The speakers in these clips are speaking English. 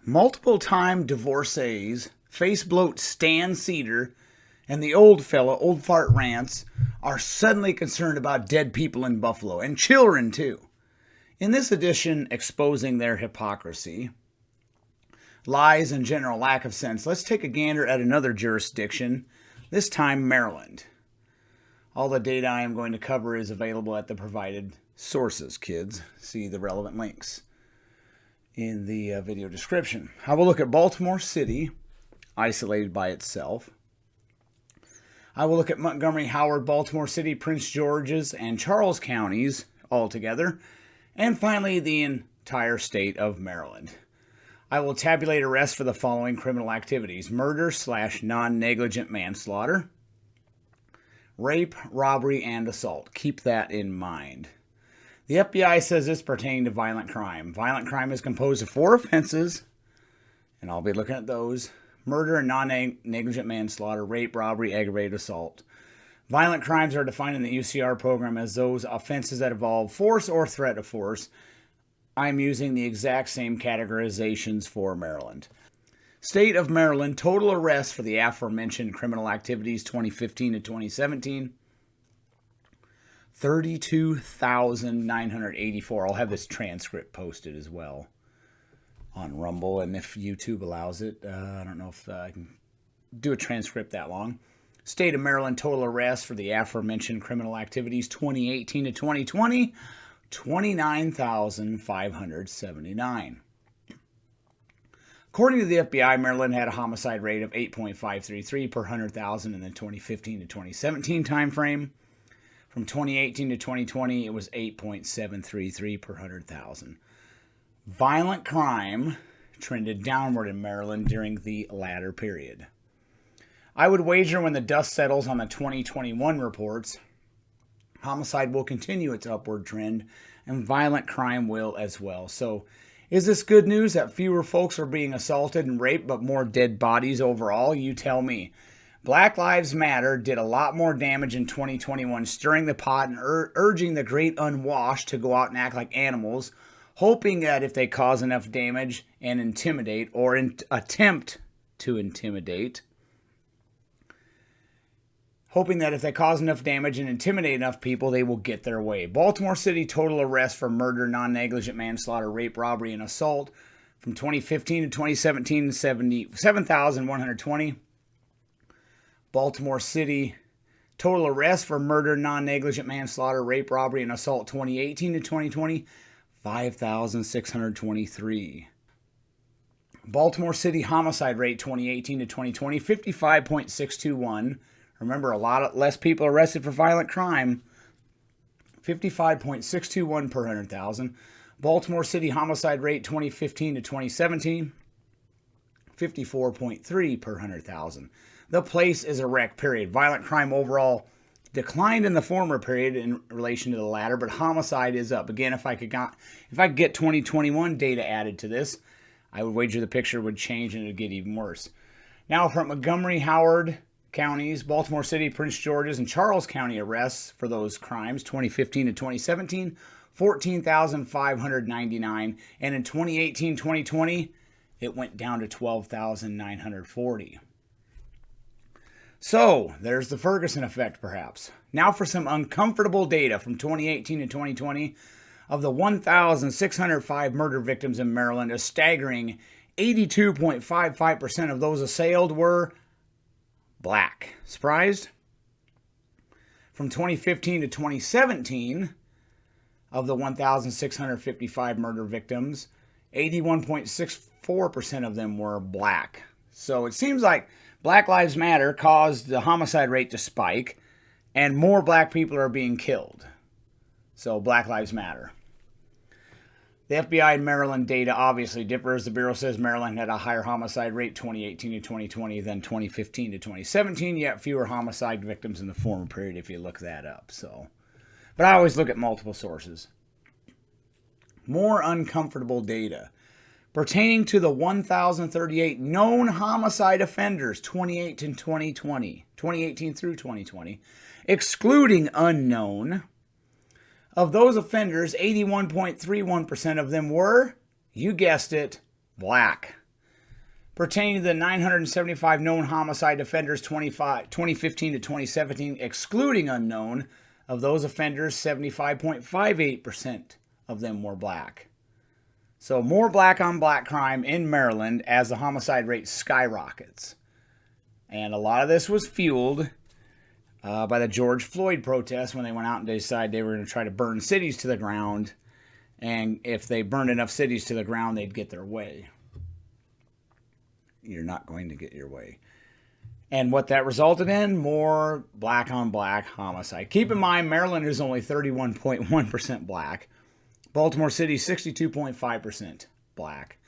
Multiple-time divorcees, face bloat Stan Seder, and the old fella, Old Fart Rants, are suddenly concerned about dead people in Buffalo, and children too. In this edition, exposing their hypocrisy, lies, and general lack of sense, let's take a gander at another jurisdiction, this time Maryland. All the data I am going to cover is available at the provided sources, kids. See the relevant links in the video description. I will look at Baltimore City, isolated by itself. I will look at Montgomery, Howard, Baltimore City, Prince George's, and Charles counties all together. And finally, the entire state of Maryland. I will tabulate arrests for the following criminal activities: murder/non-negligent manslaughter, rape, robbery, and assault. Keep that in mind. The FBI says this pertaining to violent crime. Violent crime is composed of 4 offenses, and I'll be looking at those: murder and non-negligent manslaughter, rape, robbery, aggravated assault. Violent crimes are defined in the UCR program as those offenses that involve force or threat of force. I'm using the exact same categorizations for Maryland. State of Maryland, total arrests for the aforementioned criminal activities 2015 to 2017. 32,984. I'll have this transcript posted as well on Rumble, and if YouTube allows it, I don't know if I can do a transcript that long. State of Maryland, total arrests for the aforementioned criminal activities 2018 to 2020, 29,579. According to the FBI, Maryland had a homicide rate of 8.533 per 100,000 in the 2015 to 2017 timeframe. From 2018 to 2020, it was 8.733 per 100,000. Violent crime trended downward in Maryland during the latter period. I would wager when the dust settles on the 2021 reports, homicide will continue its upward trend, and violent crime will as well. So, is this good news that fewer folks are being assaulted and raped, but more dead bodies overall? You tell me. Black Lives Matter did a lot more damage in 2021, stirring the pot and urging the great unwashed to go out and act like animals, hoping that if they cause enough damage and intimidate, or attempt to intimidate, hoping that if they cause enough damage and intimidate enough people, they will get their way. Baltimore City, total arrests for murder, non-negligent manslaughter, rape, robbery, and assault from 2015 to 2017, 7,120. Baltimore City, total arrests for murder, non-negligent manslaughter, rape, robbery, and assault 2018 to 2020, 5,623. Baltimore City homicide rate 2018 to 2020, 55.621. Remember, a lot less people arrested for violent crime. 55.621 per 100,000. Baltimore City homicide rate 2015 to 2017, 54.3 per 100,000. The place is a wreck, period. Violent crime overall declined in the former period in relation to the latter, but homicide is up. Again, if I could get 2021 data added to this, I would wager the picture would change and it would get even worse. Now, from Montgomery, Howard counties, Baltimore City, Prince George's, and Charles County arrests for those crimes 2015 to 2017, 14,599, and in 2018-2020, it went down to 12,940. So, there's the Ferguson effect, perhaps. Now for some uncomfortable data from 2018 to 2020. Of the 1,605 murder victims in Maryland, a staggering 82.55% of those assailed were black. Surprised? From 2015 to 2017, of the 1,655 murder victims, 81.64% of them were black. So it seems like Black Lives Matter caused the homicide rate to spike, and more black people are being killed. So Black Lives Matter. The FBI Maryland data obviously differs. The Bureau says Maryland had a higher homicide rate 2018 to 2020 than 2015 to 2017, yet fewer homicide victims in the former period if you look that up. But I always look at multiple sources. More uncomfortable data. Pertaining to the 1,038 known homicide offenders 2018 through 2020, excluding unknown, of those offenders, 81.31% of them were, you guessed it, black. Pertaining to the 975 known homicide offenders 2015 to 2017, excluding unknown, of those offenders, 75.58% of them were black. So more black on black crime in Maryland as the homicide rate skyrockets. And a lot of this was fueled by the George Floyd protests when they went out and decided they were going to try to burn cities to the ground. And if they burned enough cities to the ground, they'd get their way. You're not going to get your way. And what that resulted in, more black on black homicide. Keep in mind, Maryland is only 31.1% black. Baltimore City, 62.5% black.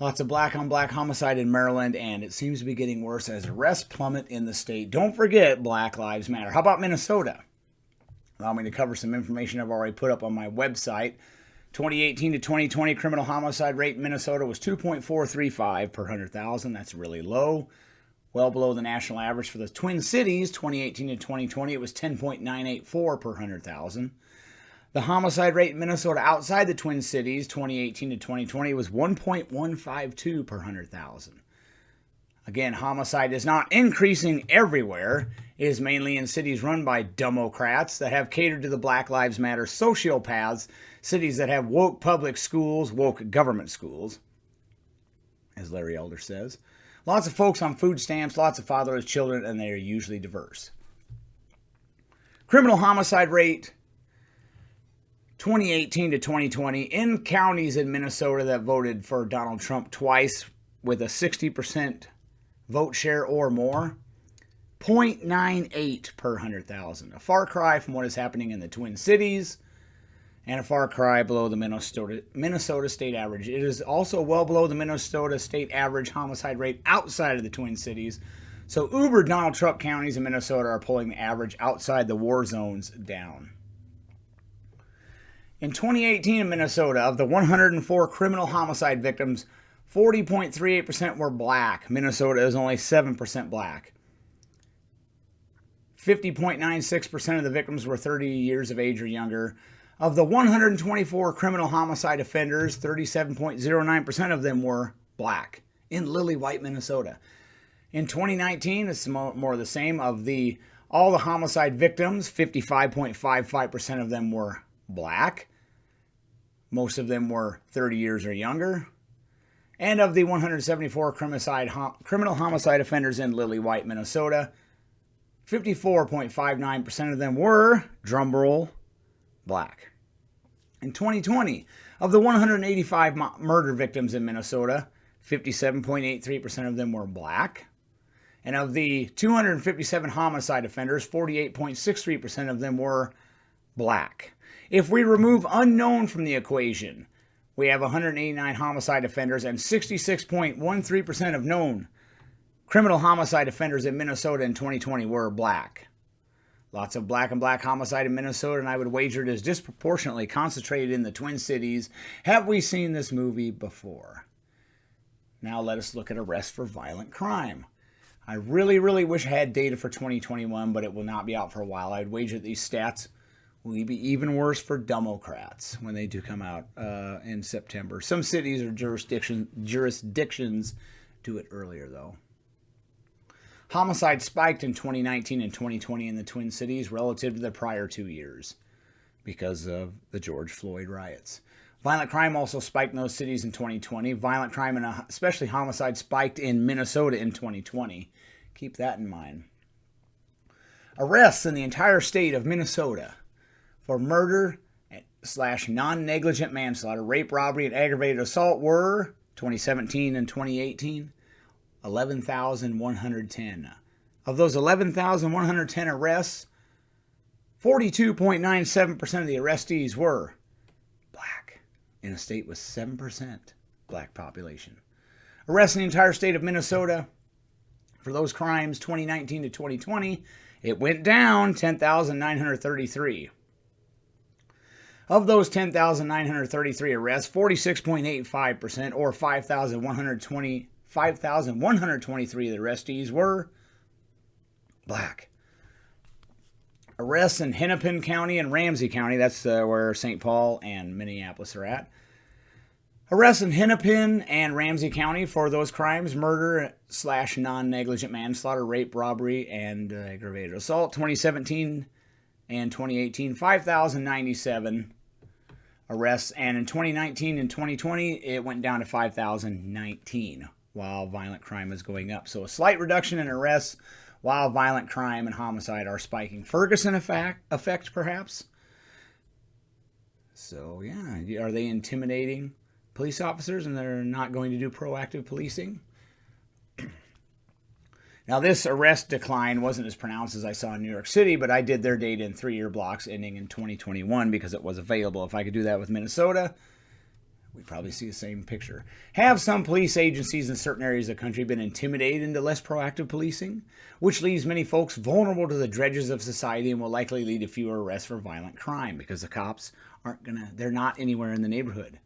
Lots of black on black homicide in Maryland, and it seems to be getting worse as arrests plummet in the state. Don't forget, Black Lives Matter. How about Minnesota? Allow me to cover some information I've already put up on my website. 2018 to 2020 criminal homicide rate in Minnesota was 2.435 per 100,000. That's really low. Well below the national average for the Twin Cities. 2018 to 2020, it was 10.984 per 100,000. The homicide rate in Minnesota outside the Twin Cities, 2018 to 2020, was 1.152 per 100,000. Again, homicide is not increasing everywhere. It is mainly in cities run by Democrats that have catered to the Black Lives Matter sociopaths, cities that have woke public schools, woke government schools, as Larry Elder says. Lots of folks on food stamps, lots of fatherless children, and they are usually diverse. Criminal homicide rate 2018 to 2020 in counties in Minnesota that voted for Donald Trump twice with a 60% vote share or more, 0.98 per 100,000. A far cry from what is happening in the Twin Cities and a far cry below the Minnesota state average. It is also well below the Minnesota state average homicide rate outside of the Twin Cities. So uber Donald Trump counties in Minnesota are pulling the average outside the war zones down. In 2018 in Minnesota, of the 104 criminal homicide victims, 40.38% were black. Minnesota is only 7% black. 50.96% of the victims were 30 years of age or younger. Of the 124 criminal homicide offenders, 37.09% of them were black in Lily-White, Minnesota. In 2019, it's more of the same. Of all the homicide victims, 55.55% of them were black. Most of them were 30 years or younger. And of the 174 criminal homicide offenders in Lily-White, Minnesota, 54.59% of them were, drumroll, black. In 2020, of the 185 murder victims in Minnesota, 57.83% of them were black. And of the 257 homicide offenders, 48.63% of them were black. If we remove unknown from the equation, we have 189 homicide offenders, and 66.13% of known criminal homicide offenders in Minnesota in 2020 were black. Lots of black on black homicide in Minnesota, and I would wager it is disproportionately concentrated in the Twin Cities. Have we seen this movie before? Now let us look at arrests for violent crime. I really wish I had data for 2021, but it will not be out for a while. I'd wager these stats will be even worse for Democrats when they do come out in September. Some cities or jurisdictions do it earlier, though. Homicide spiked in 2019 and 2020 in the Twin Cities relative to the prior 2 years because of the George Floyd riots. Violent crime also spiked in those cities in 2020. Violent crime, and especially homicide, spiked in Minnesota in 2020. Keep that in mind. Arrests in the entire state of Minnesota for murder / non-negligent manslaughter, rape, robbery, and aggravated assault were, 2017 and 2018, 11,110. Of those 11,110 arrests, 42.97% of the arrestees were black, in a state with 7% black population. Arrests in the entire state of Minnesota for those crimes, 2019 to 2020, it went down 10,933. Of those 10,933 arrests, 46.85%, or 5,123 of the arrestees were black. Arrests in Hennepin County and Ramsey County, that's where St. Paul and Minneapolis are at. Arrests in Hennepin and Ramsey County for those crimes: murder / non-negligent manslaughter, rape, robbery, and aggravated assault. 2017 and 2018, 5,097 arrests. And in 2019 and 2020, it went down to 5,019 while violent crime is going up. So a slight reduction in arrests while violent crime and homicide are spiking. Ferguson effect, perhaps? So, yeah, are they intimidating police officers and they're not going to do proactive policing? Now, this arrest decline wasn't as pronounced as I saw in New York City, but I did their data in 3-year blocks ending in 2021 because it was available. If I could do that with Minnesota, we'd probably see the same picture. Have some police agencies in certain areas of the country been intimidated into less proactive policing, which leaves many folks vulnerable to the dredges of society and will likely lead to fewer arrests for violent crime because the cops they're not anywhere in the neighborhood.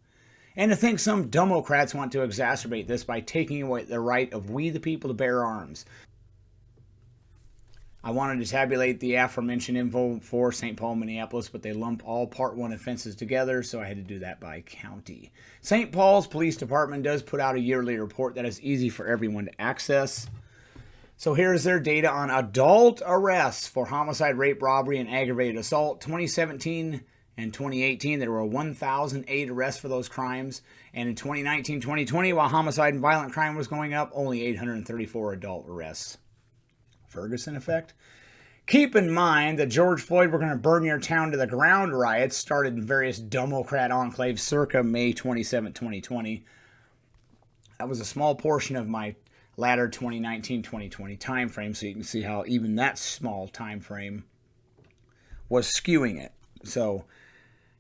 And to think some Democrats want to exacerbate this by taking away the right of we the people to bear arms. I wanted to tabulate the aforementioned info for St. Paul, Minneapolis, but they lump all Part 1 offenses together, so I had to do that by county. St. Paul's Police Department does put out a yearly report that is easy for everyone to access. So here's their data on adult arrests for homicide, rape, robbery, and aggravated assault. 2017 and 2018, there were 1,008 arrests for those crimes. And in 2019-2020, while homicide and violent crime was going up, only 834 adult arrests. Ferguson effect? Keep in mind that George Floyd "we're going to burn your town to the ground" riots started in various Democrat enclaves circa May 27, 2020. That was a small portion of my latter 2019-2020 time frame, so you can see how even that small time frame was skewing it. So,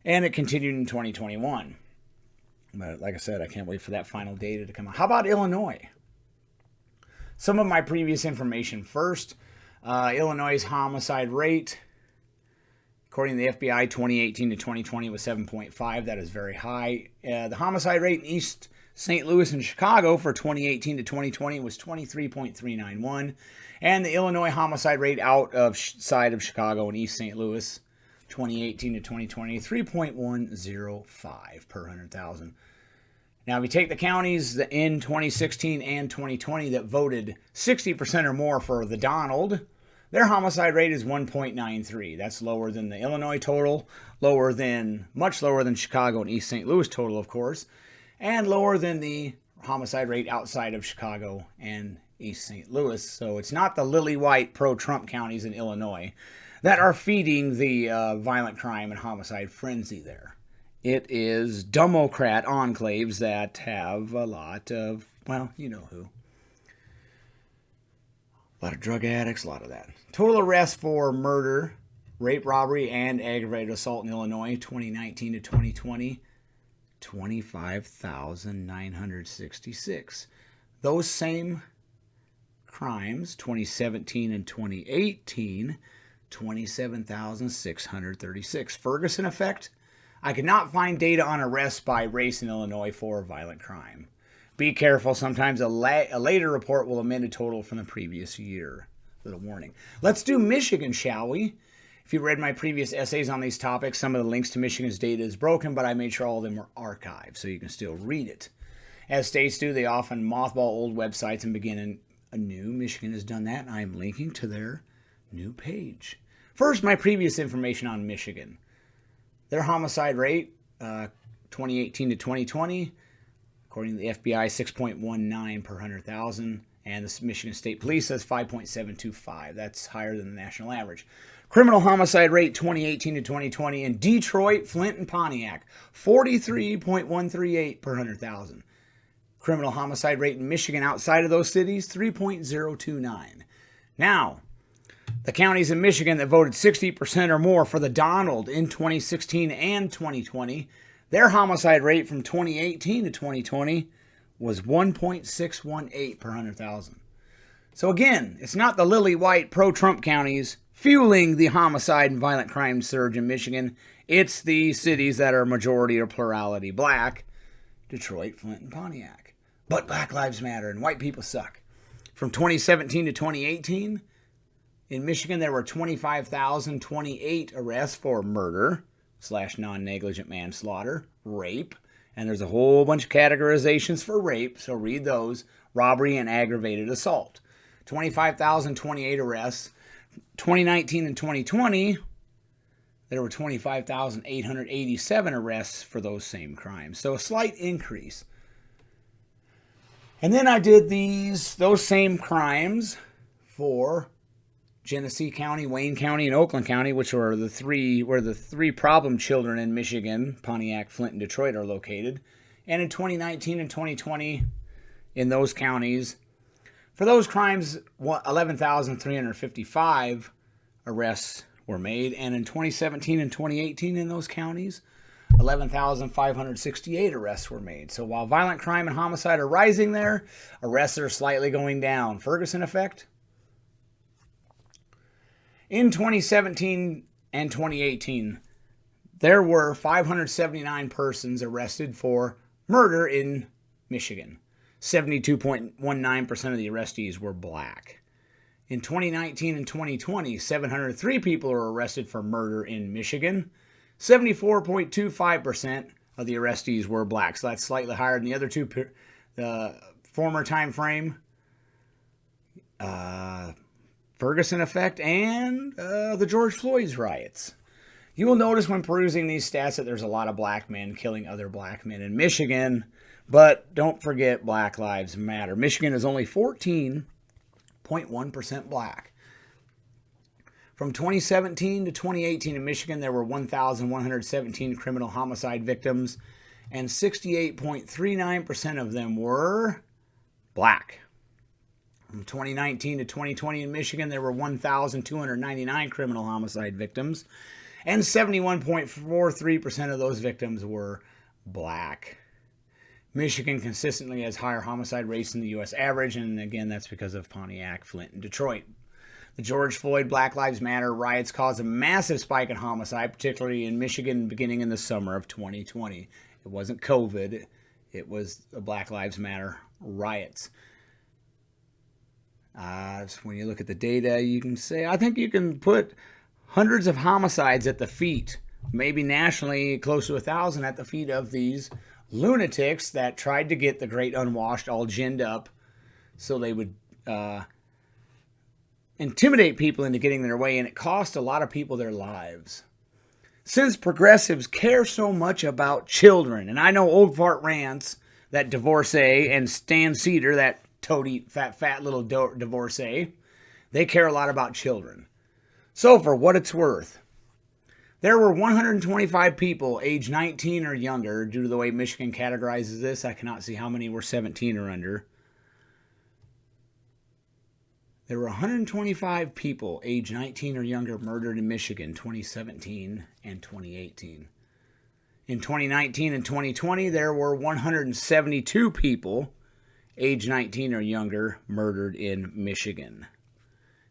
and it continued in 2021. But like I said, I can't wait for that final data to come out. How about Illinois? Some of my previous information first. Illinois' homicide rate, according to the FBI, 2018 to 2020 was 7.5. That is very high. The homicide rate in East St. Louis and Chicago for 2018 to 2020 was 23.391. And the Illinois homicide rate outside of Chicago and East St. Louis, 2018 to 2020, 3.105 per 100,000. Now, if you take the counties in 2016 and 2020 that voted 60% or more for the Donald, their homicide rate is 1.93. That's lower than the Illinois total, much lower than Chicago and East St. Louis total, of course, and lower than the homicide rate outside of Chicago and East St. Louis. So it's not the lily-white pro-Trump counties in Illinois that are feeding the violent crime and homicide frenzy there. It is Democrat enclaves that have a lot of, well, you know who. A lot of drug addicts, a lot of that. Total arrests for murder, rape, robbery, and aggravated assault in Illinois, 2019 to 2020, 25,966. Those same crimes, 2017 and 2018, 27,636. Ferguson effect? I could not find data on arrests by race in Illinois for violent crime. Be careful. Sometimes a later report will amend a total from the previous year. Little warning. Let's do Michigan, shall we? If you read my previous essays on these topics, some of the links to Michigan's data is broken, but I made sure all of them were archived so you can still read it. As states do, they often mothball old websites and begin anew. Michigan has done that, and I'm linking to their new page. First, my previous information on Michigan. Their homicide rate, 2018 to 2020, according to the FBI, 6.19 per 100,000. And the Michigan State Police says 5.725. That's higher than the national average. Criminal homicide rate, 2018 to 2020, in Detroit, Flint, and Pontiac, 43.138 per 100,000. Criminal homicide rate in Michigan outside of those cities, 3.029. Now, the counties in Michigan that voted 60% or more for the Donald in 2016 and 2020, their homicide rate from 2018 to 2020 was 1.618 per 100,000. So again, it's not the lily-white pro-Trump counties fueling the homicide and violent crime surge in Michigan. It's the cities that are majority or plurality black, Detroit, Flint, and Pontiac. But Black Lives Matter and white people suck. From 2017 to 2018, in Michigan, there were 25,028 arrests for murder / non-negligent manslaughter, rape, And there's a whole bunch of categorizations for rape, so read those. Robbery and aggravated assault. 25,028 arrests. 2019 and 2020, there were 25,887 arrests for those same crimes. So a slight increase. And then I did those same crimes for Genesee County, Wayne County, and Oakland County, which were the three problem children in Michigan, Pontiac, Flint, and Detroit are located. And in 2019 and 2020, in those counties, for those crimes, 11,355 arrests were made. And in 2017 and 2018 in those counties, 11,568 arrests were made. So while violent crime and homicide are rising there, arrests are slightly going down. Ferguson effect? In 2017 and 2018, there were 579 persons arrested for murder in Michigan. 72.19% of the arrestees were black. In 2019 and 2020, 703 people were arrested for murder in Michigan. 74.25% of the arrestees were black. So that's slightly higher than the other two, the former time frame. Ferguson effect and the George Floyd's riots. You will notice when perusing these stats that there's a lot of black men killing other black men in Michigan. But don't forget Black Lives Matter. Michigan is only 14.1% black. From 2017 to 2018 in Michigan, there were 1,117 criminal homicide victims, and 68.39% of them were black. From 2019 to 2020 in Michigan, there were 1,299 criminal homicide victims, and 71.43% of those victims were black. Michigan consistently has higher homicide rates than the U.S. average, and again, that's because of Pontiac, Flint, and Detroit. The George Floyd Black Lives Matter riots caused a massive spike in homicide, particularly in Michigan beginning in the summer of 2020. It wasn't COVID, it was the Black Lives Matter riots. When you look at the data, you can say, I think you can put hundreds of homicides at the feet, maybe nationally close to 1,000 at the feet of these lunatics that tried to get the great unwashed all ginned up so they would intimidate people into getting their way, and it cost a lot of people their lives. Since progressives care so much about children, and I know Old Fart Rants, that divorcee, and Stan Seder, that toady, fat little divorcee, they care a lot about children. So for what it's worth, there were 125 people age 19 or younger. Due to the way Michigan categorizes this, I cannot see how many were 17 or under. There were 125 people age 19 or younger murdered in Michigan 2017 and 2018. In 2019 and 2020, there were 172 people age 19 or younger murdered in Michigan.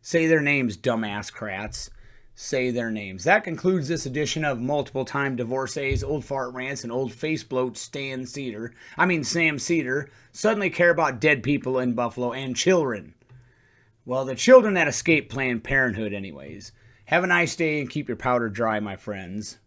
Say their names, dumbass crats. Say their names. That concludes this edition of Multiple Time Divorcees, Old Fart Rants, and Old Face Bloat Sam Seder suddenly care about dead people in Buffalo and children. Well, the children that escaped Planned Parenthood anyways. Have a nice day and keep your powder dry, my friends.